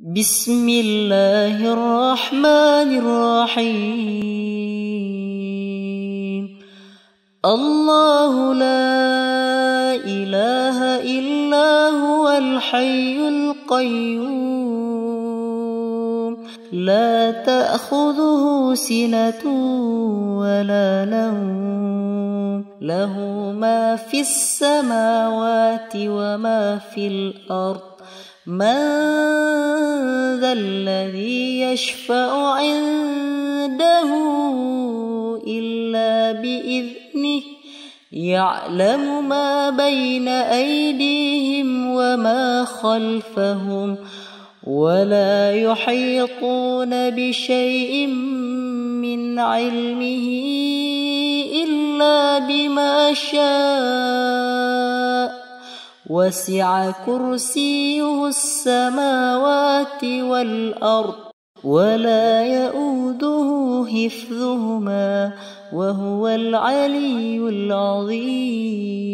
بسم الله الرحمن الرحيم. الله لا إله إلا هو الحي القيوم لا تأخذه سنة ولا نوم له ما في السماوات وما في الأرض من ذا الذي يشفع عنده إلا بإذنه يعلم ما بين أيديهم وما خلفهم ولا يحيطون بشيء من علمه إلا بما شاء وسع كرسيه السماوات والأرض ولا يؤوده حفظهما وهو العلي العظيم.